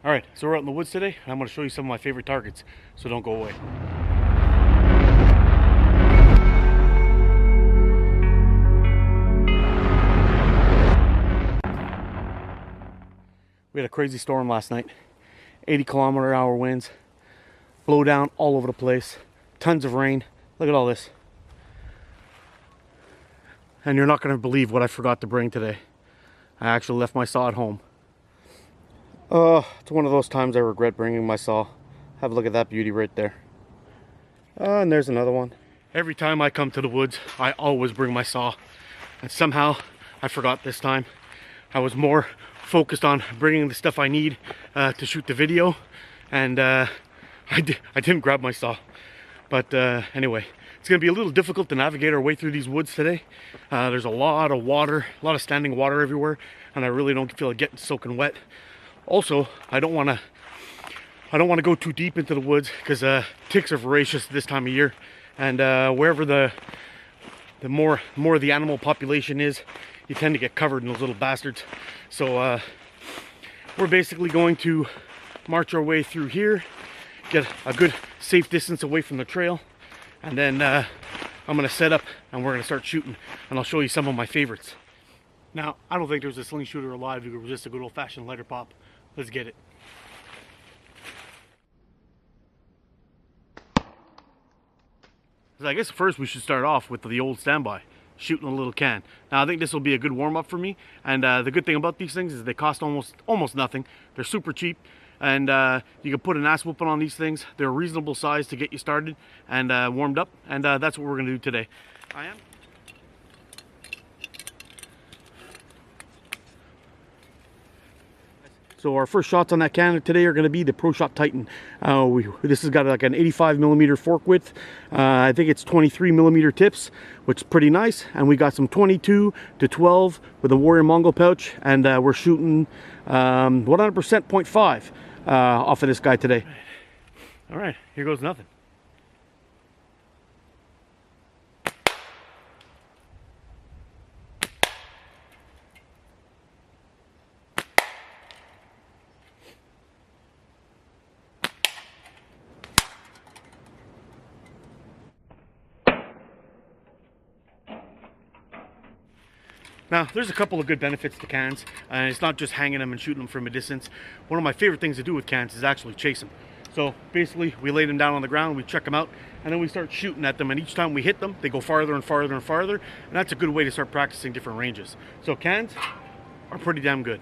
Alright, so we're out in the woods today, and I'm going to show you some of my favorite targets, so don't go away. We had a crazy storm last night. 80-kilometer-hour winds, blow down all over the place, tons of rain. Look at all this. And you're not going to believe what I forgot to bring today. I actually left my saw at home. It's one of those times I regret bringing my saw. Have a look at that beauty right there. And there's another one. Every time I come to the woods, I always bring my saw. And somehow, I forgot this time. I was more focused on bringing the stuff I need to shoot the video. And I didn't grab my saw. But anyway, it's going to be a little difficult to navigate our way through these woods today. There's a lot of water, a lot of standing water everywhere. And I really don't feel like getting soaking wet. Also, I don't want to go too deep into the woods because ticks are voracious this time of year, and wherever the more the animal population is, you tend to get covered in those little bastards. So we're basically going to march our way through here, get a good safe distance away from the trail, and then I'm going to set up and we're going to start shooting, and I'll show you some of my favorites. Now, I don't think there's a sling shooter alive who could resist a good old-fashioned lighter pop. Let's get it. So I guess first we should start off with the old standby, shooting a little can. Now I think this will be a good warm-up for me, and the good thing about these things is they cost almost nothing. They're super cheap, and you can put an ass whooping on these things. They're a reasonable size to get you started and warmed up, and that's what we're going to do today. So our first shots on that can today are going to be the Pro Shot Titan. This has got like an 85mm fork width. I think it's 23mm tips, which is pretty nice. And we got some 22 to 12 with a Warrior Mongol pouch, and we're shooting 100% 0.5 off of this guy today. All right, here goes nothing. Now, there's a couple of good benefits to cans, and it's not just hanging them and shooting them from a distance. One of my favorite things to do with cans is actually chase them. So basically, we lay them down on the ground, we check them out, and then we start shooting at them, and each time we hit them, they go farther and farther and farther, and that's a good way to start practicing different ranges. So cans are pretty damn good.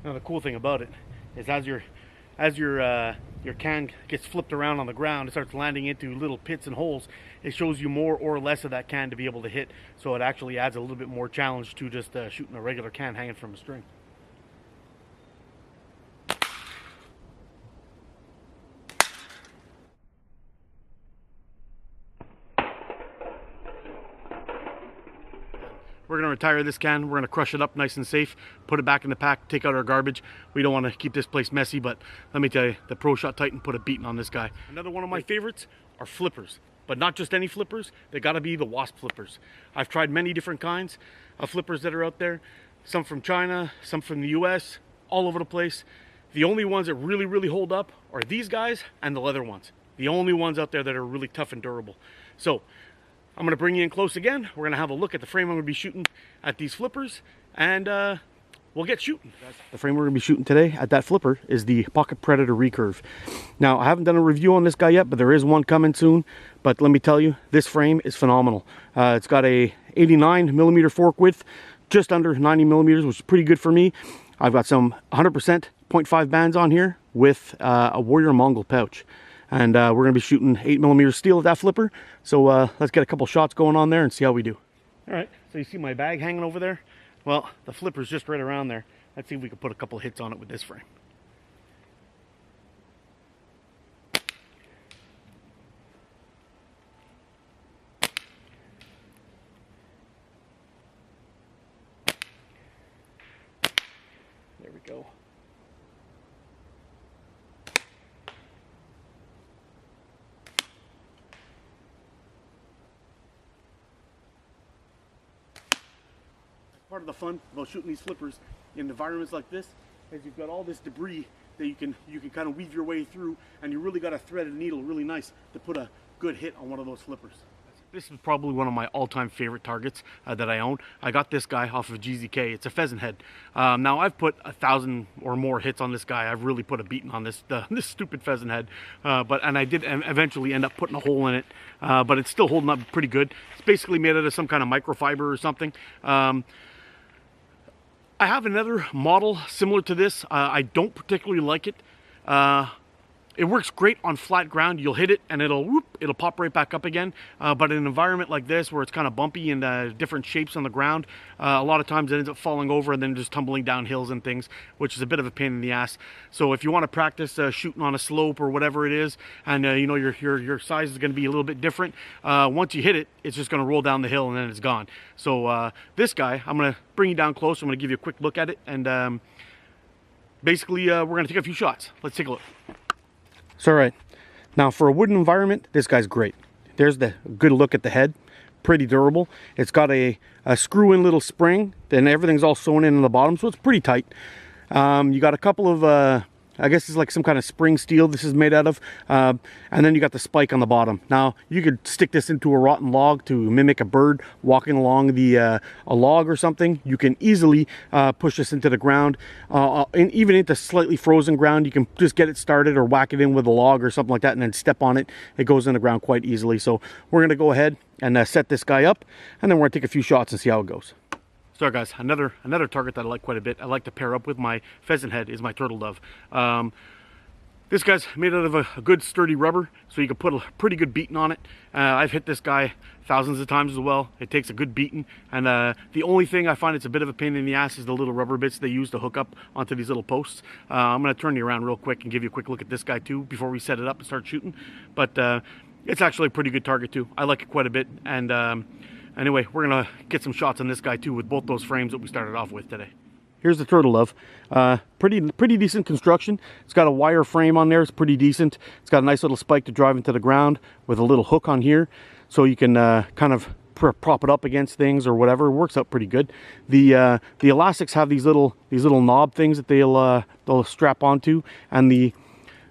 Now the cool thing about it is as your can gets flipped around on the ground, it starts landing into little pits and holes. It shows you more or less of that can to be able to hit, so it actually adds a little bit more challenge to just shooting a regular can hanging from a string. We're going to retire this can. We're going to crush it up nice and safe, put it back in the pack, take out our garbage. We don't want to keep this place messy, but let me tell you, the Pro Shot Titan put a beating on this guy. Another one of my favorites are flippers, but not just any flippers. They got to be the Wasp Flippers. I've tried many different kinds of flippers that are out there, some from China, some from the US, all over the place. The only ones that really hold up are these guys and the leather ones. The only ones out there that are really tough and durable. So I'm going to bring you in close again. We're going to have a look at the frame I'm going to be shooting at these flippers, and we'll get shooting. The frame we're going to be shooting today at that flipper is the Pocket Predator Recurve. Now, I haven't done a review on this guy yet, but there is one coming soon. But let me tell you, this frame is phenomenal. It's got a 89mm fork width, just under 90mm, which is pretty good for me. I've got some 100% 0.5 bands on here with a Warrior Mongol pouch. And we're going to be shooting 8mm steel at that flipper. So let's get a couple shots going on there and see how we do. All right, so you see my bag hanging over there? Well, the flipper's just right around there. Let's see if we can put a couple hits on it with this frame. There we go. Part of the fun about shooting these flippers in environments like this is you've got all this debris that you can kind of weave your way through, and you really got to thread a needle really nice to put a good hit on one of those flippers. This is probably one of my all-time favorite targets that I own. I got this guy off of GZK. It's a Pheasant Head. Now I've put 1,000 or more hits on this guy. I've really put a beating on this this stupid Pheasant Head. And I did eventually end up putting a hole in it, but it's still holding up pretty good. It's basically made out of some kind of microfiber or something. I have another model similar to this. I don't particularly like it. It works great on flat ground. You'll hit it and it'll pop right back up again. But in an environment like this where it's kind of bumpy and different shapes on the ground, a lot of times it ends up falling over and then just tumbling down hills and things, which is a bit of a pain in the ass. So if you want to practice shooting on a slope or whatever it is, and you know your size is going to be a little bit different, once you hit it, it's just going to roll down the hill and then it's gone. So this guy, I'm going to bring you down close. I'm going to give you a quick look at it, and basically we're going to take a few shots. Let's take a look. So all right, now for a wooden environment, this guy's great. There's the good look at the head, pretty durable. It's got a screw-in little spring, then everything's all sewn in on the bottom, so it's pretty tight. You got a couple of I guess it's like some kind of spring steel this is made out of, and then you got the spike on the bottom. Now you could stick this into a rotten log to mimic a bird walking along a log or something. You can easily push this into the ground, and even into slightly frozen ground. You can just get it started or whack it in with a log or something like that, and then step on it. It goes in the ground quite easily. So we're going to go ahead and set this guy up, and then we're going to take a few shots and see how it goes. So guys, another target that I like quite a bit, I like to pair up with my Pheasant Head, is my turtle dove. This guy's made out of a good sturdy rubber, so you can put a pretty good beating on it. I've hit this guy thousands of times as well. It takes a good beating, and the only thing I find it's a bit of a pain in the ass is the little rubber bits they use to hook up onto these little posts. I'm going to turn you around real quick and give you a quick look at this guy too before we set it up and start shooting. But it's actually a pretty good target too. I like it quite a bit, and anyway, we're gonna get some shots on this guy too with both those frames that we started off with today. Here's the turtle dove. Pretty decent construction. It's got a wire frame on there. It's pretty decent. It's got a nice little spike to drive into the ground with a little hook on here, so you can kind of prop it up against things or whatever. It works out pretty good. The elastics have these little knob things that they'll strap onto, and the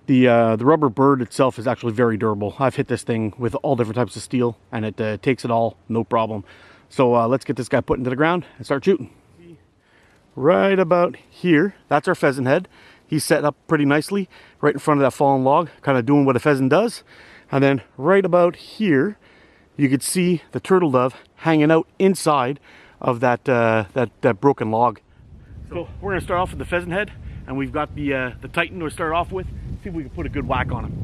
rubber bird itself is actually very durable. I've hit this thing with all different types of steel, and it takes it all, no problem. So let's get this guy put into the ground and start shooting. Right about here, that's our Pheasant Head. He's set up pretty nicely right in front of that fallen log, kind of doing what a pheasant does. And then right about here, you could see the turtle dove hanging out inside of that broken log. So we're gonna start off with the Pheasant Head, and we've got the Titan to start off with. See if we can put a good whack on him.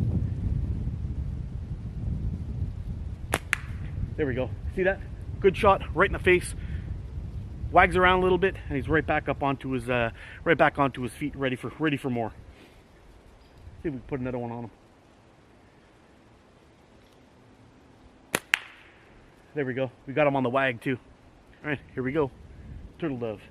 There we go. See that? Good shot right in the face. Wags around a little bit, and he's right back up onto his feet, ready for more. See if we can put another one on him. There we go. We got him on the wag too. All right, here we go. Turtle dove.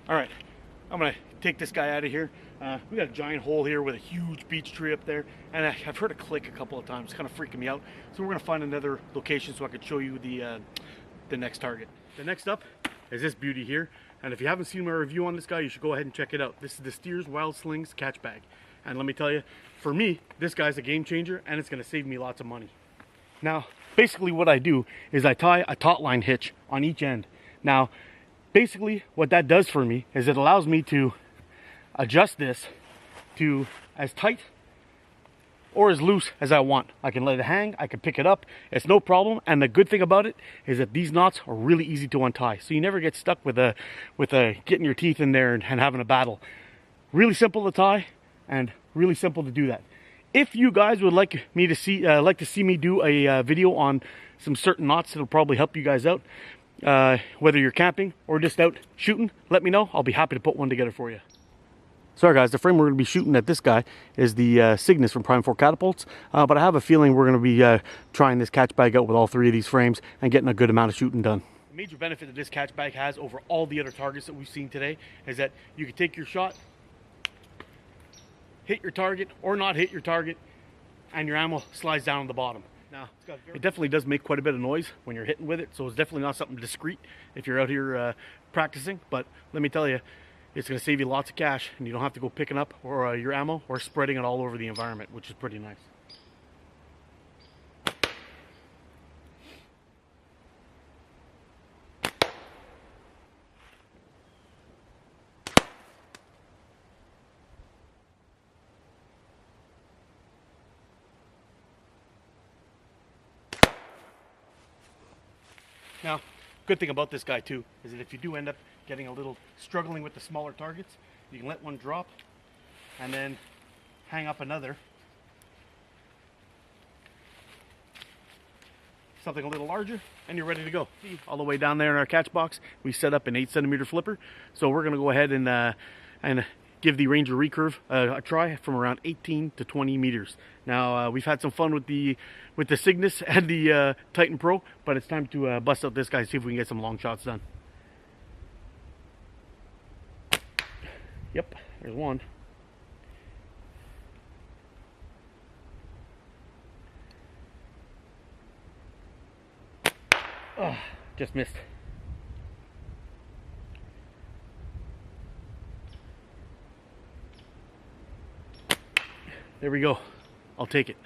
All right, I'm gonna take this guy out of here. We got a giant hole here with a huge beech tree up there, and I've heard a click a couple of times. It's kind of freaking me out. So we're gonna find another location so I could show you the next target. The next up is this beauty here, and if you haven't seen my review on this guy, you should go ahead and check it out. This is the Steers Wild Slings catch bag, and let me tell you, for me, this guy's a game changer, and it's gonna save me lots of money. Now, basically what I do is I tie a taut line hitch on each end. Now, basically what that does for me is it allows me to adjust this to as tight or as loose as I want. I can let it hang, I can pick it up, it's no problem. And the good thing about it is that these knots are really easy to untie, so you never get stuck with getting your teeth in there and having a battle. Really simple to tie and really simple to do that. If you guys would like to see me do a video on some certain knots that'll probably help you guys out, whether you're camping or just out shooting, let me know. I'll be happy to put one together for you. Sorry guys, the frame we're going to be shooting at this guy is the Cygnus from PrimeFork Catapults, but I have a feeling we're going to be trying this catch bag out with all three of these frames and getting a good amount of shooting done. The major benefit that this catch bag has over all the other targets that we've seen today is that you can take your shot, hit your target or not hit your target, and your ammo slides down on the bottom. Now, it definitely does make quite a bit of noise when you're hitting with it, so it's definitely not something discreet if you're out here practicing, but let me tell you, it's going to save you lots of cash, and you don't have to go picking up or your ammo or spreading it all over the environment, which is pretty nice. Now, good thing about this guy too is that if you do end up getting a little struggling with the smaller targets, you can let one drop and then hang up another, something a little larger, and you're ready to go. All the way down there in our catch box, we set up an 8cm flipper, so we're going to go ahead and give the Ranger Recurve a try from around 18 to 20 meters. Now we've had some fun with the Cygnus and the Titan Pro, but it's time to bust out this guy and see if we can get some long shots done. Yep, there's one. Oh, just missed. There we go. I'll take it.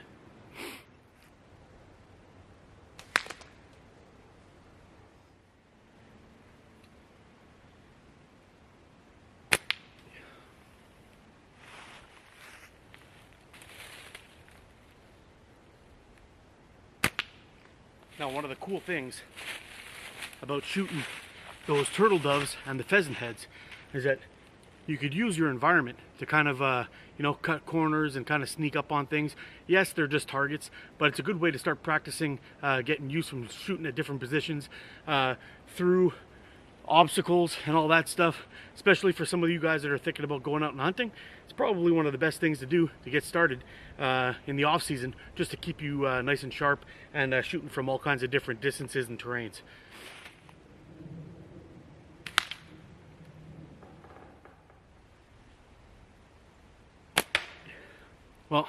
Now, one of the cool things about shooting those turtle doves and the pheasant heads is that you could use your environment to kind of, you know, cut corners and kind of sneak up on things. Yes, they're just targets, but it's a good way to start practicing getting used from shooting at different positions through obstacles and all that stuff, especially for some of you guys that are thinking about going out and hunting. It's probably one of the best things to do to get started in the off season, just to keep you nice and sharp and shooting from all kinds of different distances and terrains. Well,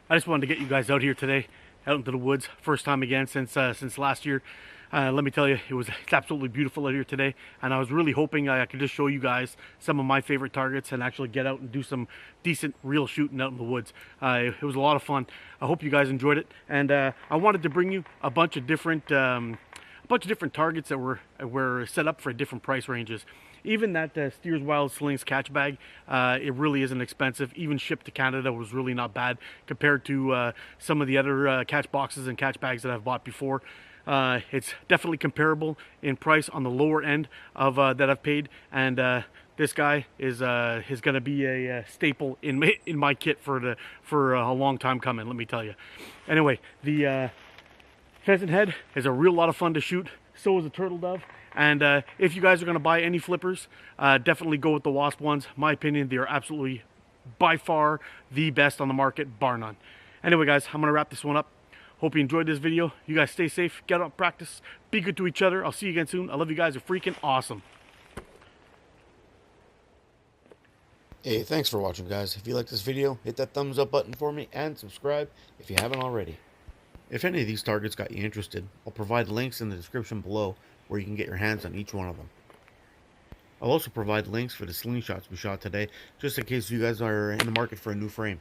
I just wanted to get you guys out here today, out into the woods, first time again since last year. Let me tell you, it's absolutely beautiful out here today, and I was really hoping I could just show you guys some of my favorite targets and actually get out and do some decent real shooting out in the woods. It was a lot of fun. I hope you guys enjoyed it, and I wanted to bring you a bunch of different targets that were set up for different price ranges. Even that Steers Wild Slings catch bag, it really isn't expensive. Even shipped to Canada was really not bad compared to some of the other catch boxes and catch bags that I've bought before. It's definitely comparable in price on the lower end of that I've paid, and this guy is going to be a staple in my kit for a long time coming. Let me tell you. Anyway, the Pheasant Head is a real lot of fun to shoot. So is a turtle dove. And if you guys are going to buy any flippers, definitely go with the Wasp ones. My opinion, they are absolutely by far the best on the market, bar none. Anyway, guys, I'm going to wrap this one up. Hope you enjoyed this video. You guys stay safe, get out, practice, be good to each other. I'll see you again soon. I love you guys. You're freaking awesome. Hey, thanks for watching, guys. If you like this video, hit that thumbs up button for me and subscribe if you haven't already. If any of these targets got you interested, I'll provide links in the description below where you can get your hands on each one of them. I'll also provide links for the slingshots we shot today, just in case you guys are in the market for a new frame.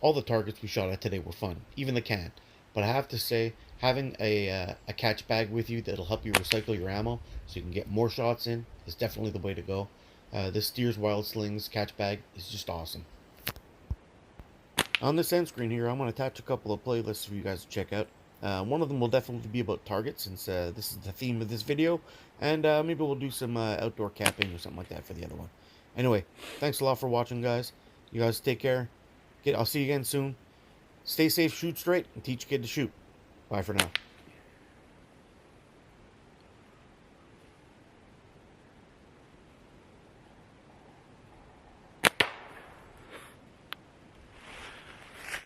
All the targets we shot at today were fun, even the can. But I have to say, having a catch bag with you that'll help you recycle your ammo so you can get more shots in is definitely the way to go. This Steers Wild Slings catch bag is just awesome. On this end screen here, I'm going to attach a couple of playlists for you guys to check out. One of them will definitely be about targets, since this is the theme of this video, and maybe we'll do some outdoor camping or something like that for the other one. Anyway, thanks a lot for watching, guys. You guys take care. I'll see you again soon. Stay safe, shoot straight, and teach a kid to shoot. Bye for now.